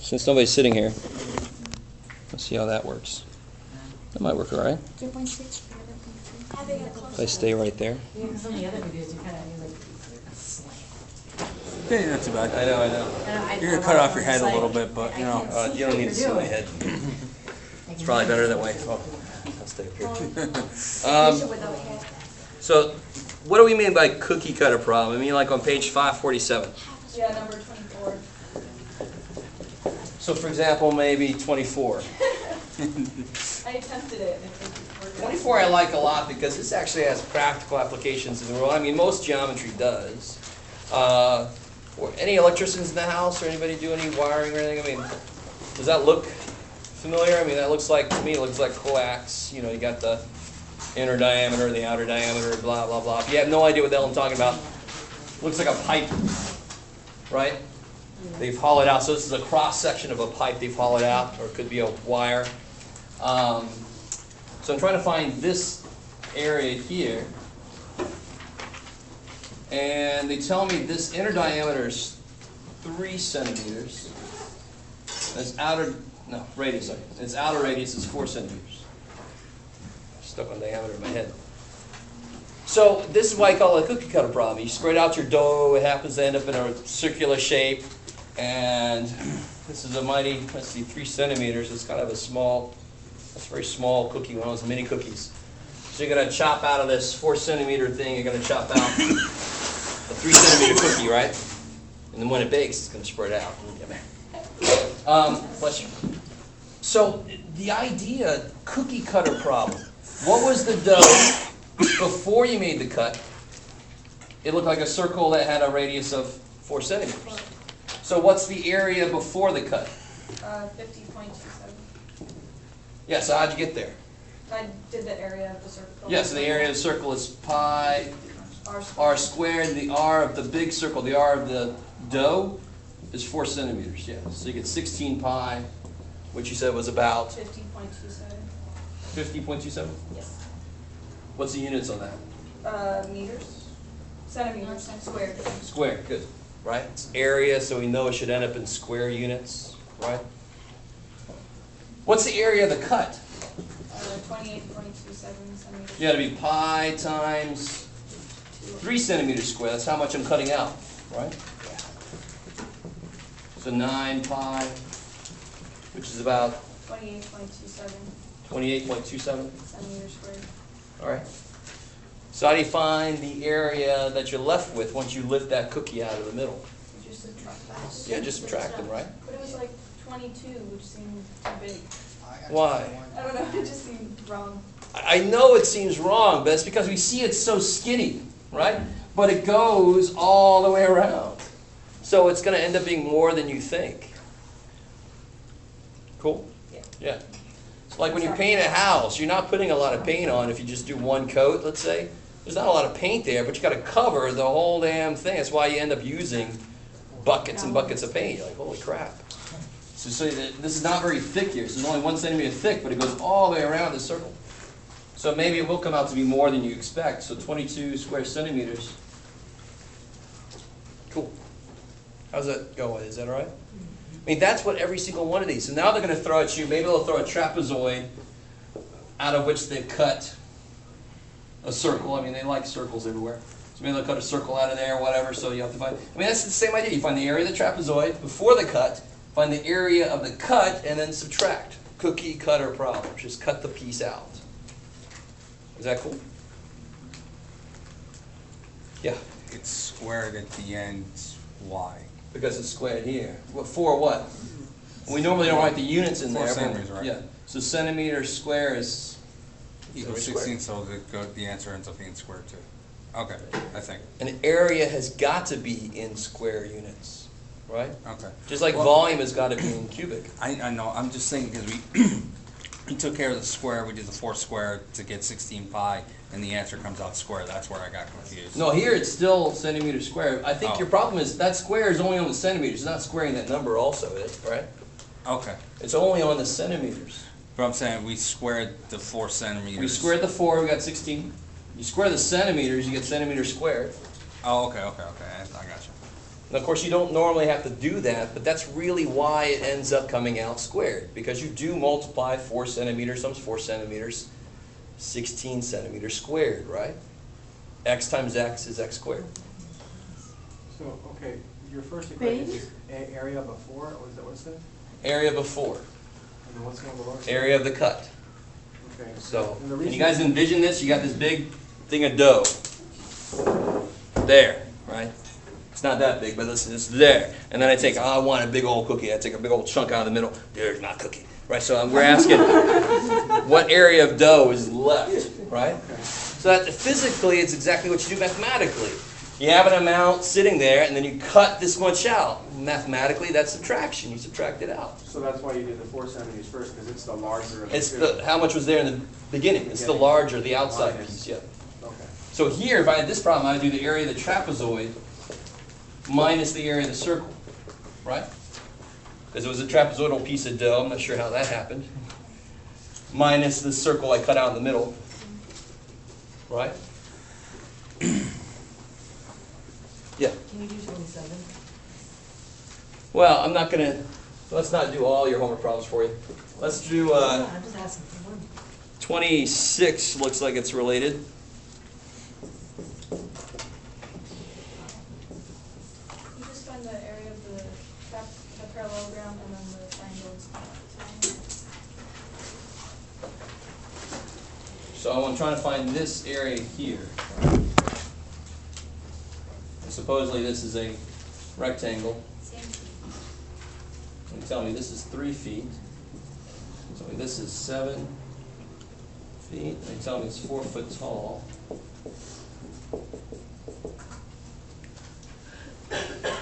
since nobody's sitting here, let's see how that works. That might work all right. 3.6. If I stay right there. Yeah, because on the other videos you kind of like a slant. Okay, not too bad. I know. You're going to cut off your head a little bit, but you know. You don't need to see my head. It's probably better that way. Oh, I'll stay up here. So, what do we mean by cookie cutter problem? I mean like on page 547. Yeah, number 24. So for example, maybe 24. I attempted it. 24 I like a lot because this actually has practical applications in the world. I mean, most geometry does. Or any electricians in the house or anybody do any wiring or anything? I mean, does that look familiar? I mean, that looks like, to me, it looks like coax. You know, you got the inner diameter, the outer diameter, blah, blah, blah. If you have no idea what the hell I'm talking about, it looks like a pipe, right? They've hollowed out. So this is a cross-section of a pipe they've hollowed out, or it could be a wire. So I'm trying to find this area here. And they tell me this inner diameter is 3 centimeters. Its outer, no, radius, sorry. Its outer radius is 4 centimeters. Stuck on diameter in my head. So this is why I call it a cookie cutter problem. You spread out your dough, it happens to end up in a circular shape. And this is a mighty, let's see, 3 centimeters. It's kind of a small, that's a very small cookie, one of those mini cookies. So you're going to chop out of this 4 centimeter thing, you're going to chop out a 3 centimeter cookie, right? And then when it bakes, it's going to spread out. Bless you. So the idea, cookie cutter problem. What was the dough before you made the cut? It looked like a circle that had a radius of 4 centimeters. So what's the area before the cut? 50.27. Yeah, so how'd you get there? I did the area of the circle. Yeah, so the area of the circle is pi r squared. The r of the big circle, the r of the dough, is 4 centimeters. Yeah, so you get 16 pi, which you said was about 50.27. 50.27? Yes. What's the units on that? Meters. Centimeters. Squared. Square, good. Right? It's area, so we know it should end up in square units, right? What's the area of the cut? 28.27 centimeters. You got to be pi times 3 centimeters squared. That's how much I'm cutting out, right? So 9 pi, which is about 28.27 28.27. centimeters squared. All right. So how do you find the area that you're left with once you lift that cookie out of the middle? You just subtract that. Yeah, just subtract them, right? But it was like 22, which seemed too big. Why? I don't know, it just seemed wrong. I know it seems wrong, but it's because we see it so skinny, right? But it goes all the way around. So it's going to end up being more than you think. Cool? Yeah. It's like when you paint a house, you're not putting a lot of paint on if you just do one coat, let's say. There's not a lot of paint there, but you got to cover the whole damn thing. That's why you end up using buckets and buckets of paint. You're like, holy crap. So this is not very thick here. So it's only 1 centimeter thick, but it goes all the way around the circle. So maybe it will come out to be more than you expect. So 22 square centimeters. Cool. How's that going? Is that all right? I mean, that's what every single one of these. So now they're going to throw at you, maybe they'll throw a trapezoid out of which they cut a circle. I mean, they like circles everywhere. So maybe they'll cut a circle out of there or whatever, so you have to find. I mean, that's the same idea. You find the area of the trapezoid before the cut, find the area of the cut, and then subtract. Cookie cutter problem. Just cut the piece out. Is that cool? Yeah. It's squared at the end. Why? Because it's squared here. Well, for what? We normally don't write the units in 4 there. centimeters, right? Yeah. So centimeter square is Equals square. 16, so the answer ends up being squared too. Okay, I think. An area has got to be in square units, right? Okay. Just like volume has got to be in cubic. I know. I'm just thinking because we took care of the square. We did the 4 square to get 16 pi, and the answer comes out square. That's where I got confused. No, here it's still centimeter square. I think Oh. your problem is that square is only on the centimeters. It's not squaring that number also, right? Okay. It's only on the centimeters. But I'm saying we squared the 4 centimeters. We squared the 4, we got 16. You square the centimeters, you get centimeters squared. Oh, okay. I got you. Now, of course, you don't normally have to do that, but that's really why it ends up coming out squared, because you do multiply 4 centimeters times 4 centimeters, 16 centimeters squared, right? X times x is x squared. So, okay, your first equation is area before, or is that what it said? Area before, And then what's going below? area of the cut. Okay. So, And the can you reason- guys envision this? You got this big thing of dough. There, right? It's not that big, but listen, it's there. And then I take, I want a big old cookie. I take a big old chunk out of the middle. There's my cookie. Right, so we're asking what area of dough is left, right? Okay. So that physically, it's exactly what you do mathematically. You have an amount sitting there, and then you cut this much out. Mathematically, that's subtraction. You subtract it out. So that's why you did the 4 centimeters first, because it's the larger of the It's two. the, how much was there in the beginning. It's the larger, the outside piece, yeah. Okay. So here, if I had this problem, I would do the area of the trapezoid minus the area of the circle, right? Because it was a trapezoidal piece of dough. I'm not sure how that happened. Minus the circle I cut out in the middle, right? Yeah. Can you do 27? Well, I'm not going to, let's not do all your homework problems for you. Let's do No, I'm just asking for one. 26, looks like it's related. You just find the area of the parallelogram and then the triangles. So I'm trying to find this area here. Supposedly this is a rectangle. And tell me this is 3 feet. Tell me this is 7 feet. And tell me it's 4 foot tall.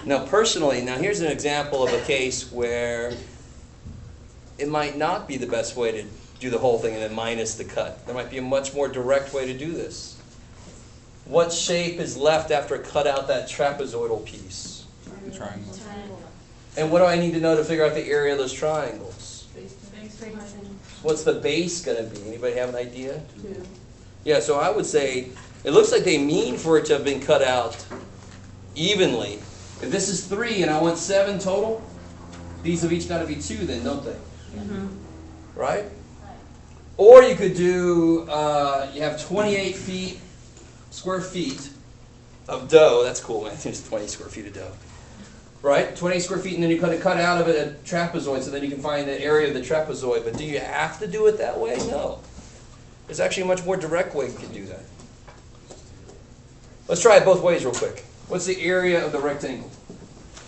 Now personally, now here's an example of a case where it might not be the best way to do the whole thing and then minus the cut. There might be a much more direct way to do this. What shape is left after I cut out that trapezoidal piece? Triangle. And what do I need to know to figure out the area of those triangles? What's the base going to be? Anybody have an idea? 2. Yeah, so I would say, it looks like they mean for it to have been cut out evenly. If this is 3 and I want 7 total, these have each got to be 2 then, don't they? Right? Or you could do, you have 28 square feet of dough. That's cool, man. There's 20 square feet of dough. Right? 20 square feet, and then you cut out of it a trapezoid, so then you can find the area of the trapezoid. But do you have to do it that way? No. There's actually a much more direct way you can do that. Let's try it both ways real quick. What's the area of the rectangle?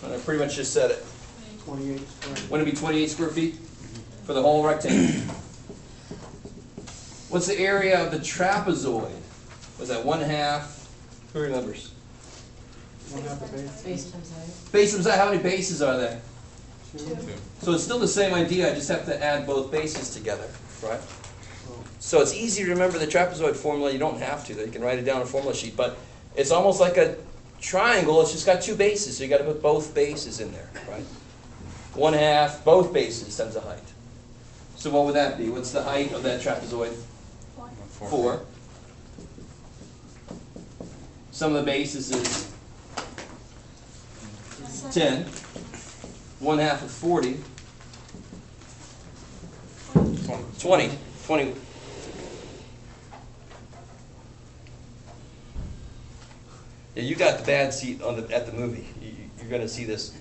And I pretty much just said it. 28 square. Wouldn't it be 28 square feet for the whole rectangle? What's the area of the trapezoid? Was that 1/2? Who remembers? 1/2 the base. Base times height. Base times height, how many bases are there? 2. So it's still the same idea, I just have to add both bases together, right? So, So it's easy to remember the trapezoid formula. You don't have to, though. You can write it down on a formula sheet, but it's almost like a triangle. It's just got 2 bases, so you got to put both bases in there, right? 1/2, both bases times the height. So what would that be? What's the height of that trapezoid? 4. Some of the bases is 10. 1/2 of 40. 20. 20. Yeah, you got the bad seat on at the movie. You're going to see this.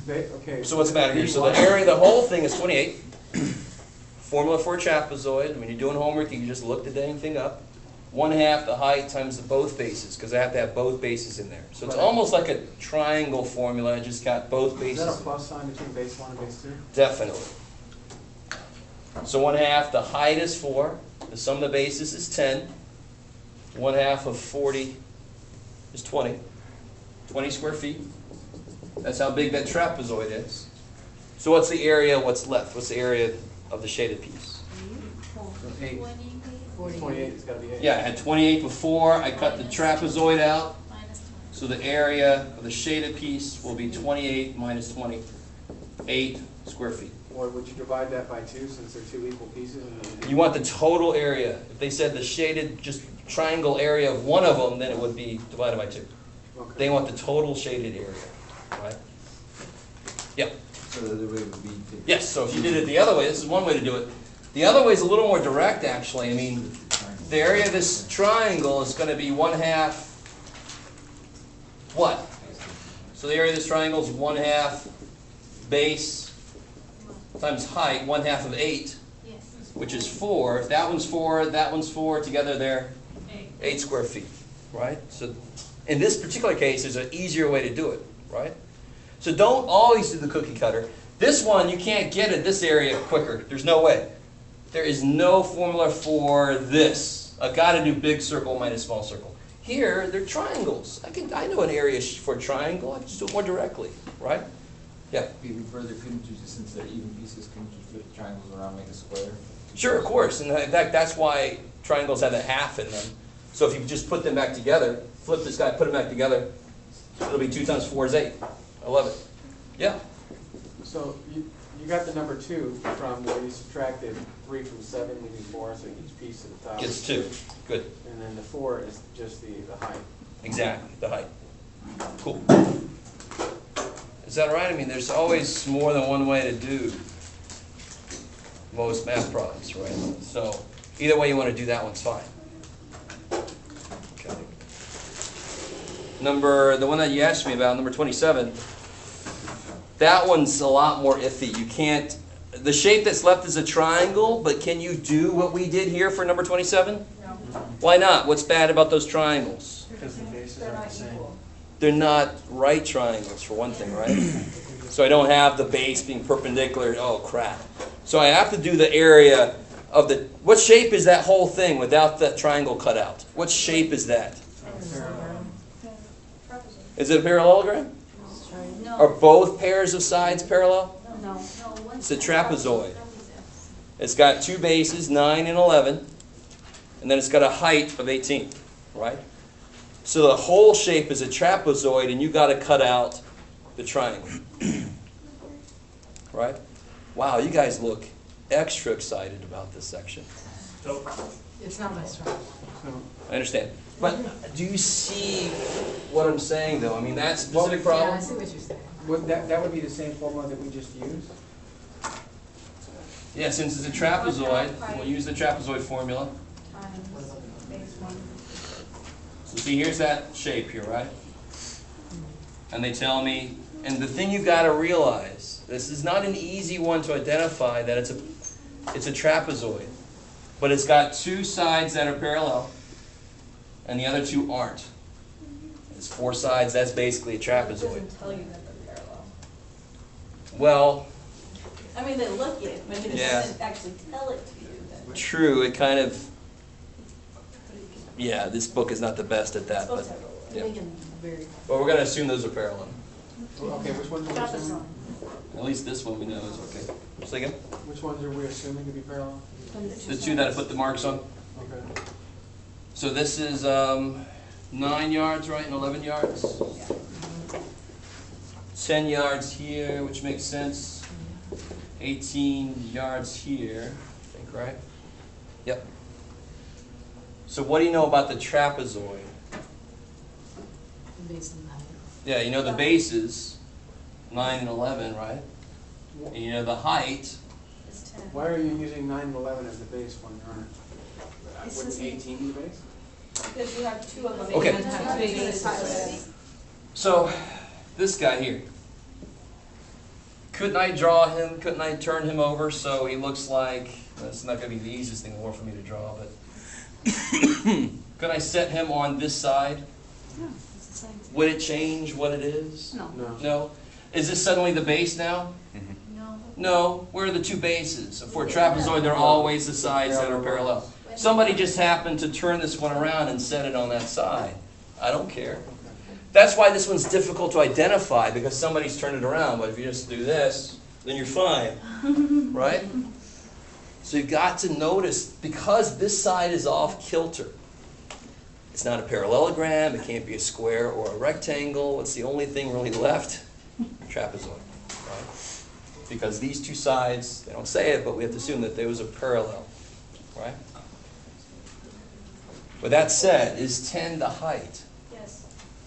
okay. So what's the matter here? So the area of the whole thing is 28. Formula for a trapezoid. When you're doing homework, you can just look the dang thing up. 1/2 the height times the both bases, because I have to have both bases in there. So it's Right. almost like a triangle formula. I just got both Is bases. that a plus sign between base 1 and base 2? Definitely. So 1/2 the height is 4. The sum of the bases is 10. 1/2 of 40 is 20. 20 square feet. That's how big that trapezoid is. So what's the area? What's left? What's the area of the shaded piece? So 8. 40. 28, it's got to be 8. Yeah, I had 28 before. I cut the trapezoid out. So the area of the shaded piece will be 28 minus 20, 8 square feet. Or would you divide that by 2 since they're 2 equal pieces? And then You want the total area. If they said the shaded just triangle area of one of them, then it would be divided by 2. okay. They want the total shaded area. right? Yep. So the other way would be to. Yes, so if you did it the other way, this is one way to do it. The other way is a little more direct, actually. I mean, the area of this triangle is going to be 1/2 what? So the area of this triangle is 1/2 base times height, 1/2 of 8, Yes. which is 4. If that one's 4, that one's 4, together they're 8 square feet, right? So in this particular case, there's an easier way to do it, right? So don't always do the cookie cutter. This one, you can't get at this area quicker. There's no way. There is no formula for this. I've got to do big circle minus small circle. Here, they're triangles. I know an area for a triangle. I can just do it more directly, right? Yeah. Even further, couldn't you just, since they're even pieces, couldn't you flip triangles around, make a square? Sure, of course. And in fact, that's why triangles have a half in them. So if you just put them back together, flip this guy, put them back together, it'll be 2 times 4 is 8. I love it. Yeah. So you got the number 2 from where you subtracted 3 from 7, leaving 4, so each piece at the top. Gets is 2. Good. And then the 4 is just the height. Exactly, the height. Cool. Is that right? I mean, there's always more than one way to do most math problems, right? So either way you want to do that one's fine. Okay. The one that you asked me about, number 27, that one's a lot more iffy. You can't, the shape that's left is a triangle, but can you do what we did here for number 27? No. Why not? What's bad about those triangles? Because the bases They're are the not same. equal. They're not right triangles, for one thing, right? So I don't have the base being perpendicular. Oh, crap. So I have to do the area of the... What shape is that whole thing without that triangle cut out? What shape is that? Trapezoid. Is it a parallelogram? Are both pairs of sides parallel? No. It's a trapezoid. It's got 2 bases, 9 and 11, and then it's got a height of 18, right? So the whole shape is a trapezoid, and you got to cut out the triangle. Right? Wow, you guys look extra excited about this section. It's not my strong So I understand. But do you see what I'm saying, though? I mean, that specific one. Yeah, I problem? see what you're saying. that would be the same formula that we just used? Yeah, since it's a trapezoid, we'll use the trapezoid formula. Times base 1. So see, here's that shape here, right? And they tell me, and the thing you've got to realize, this is not an easy one to identify that it's a trapezoid. But it's got 2 sides that are parallel, and the other 2 aren't. It's 4 sides, that's basically a It trapezoid. doesn't tell you that they're parallel. Well, I mean, they look it, but it Yeah. doesn't actually tell it to you. That true, it kind of, yeah, this book is not the best at it's that, but, supposed to have a little. yeah. Make them very. But we're going to assume those are parallel. Okay, which ones are we assuming? At least this one we know is okay. Say again? Which ones are we assuming to be parallel? The 2 that I put the marks on. Okay. So this is 9 yards, right, and 11 yards? 10 yards here, which makes sense. 18 yards here, I think, right? Yep. So what do you know about the trapezoid? Based on that. Yeah, you know the bases, 9 and 11, right? And you know the height. It's 10. Why are you using 9 and 11 as the base when you aren't? It's Wouldn't just- 18 be the base? Because you have 2 of them. Okay. You have 2 bases. So, this guy here. Couldn't I draw him, couldn't I turn him over so he looks like, that's not going to be the easiest thing in the world for me to draw, but could I set him on this side? No, it's the same. Would it change what it is? No. No. No? Is this suddenly the base now? No. No. Where are the 2 bases? For a trapezoid, they're always the sides that are parallel. Somebody just happened to turn this one around and set it on that side. I don't care. That's why this one's difficult to identify, because somebody's turned it around. But if you just do this, then you're fine. Right? So you've got to notice, because this side is off kilter, it's not a parallelogram, it can't be a square or a rectangle. What's the only thing really left? Trapezoid. Right? Because these 2 sides, they don't say it, but we have to assume that those are parallel. Right? With that said, is 10 the height?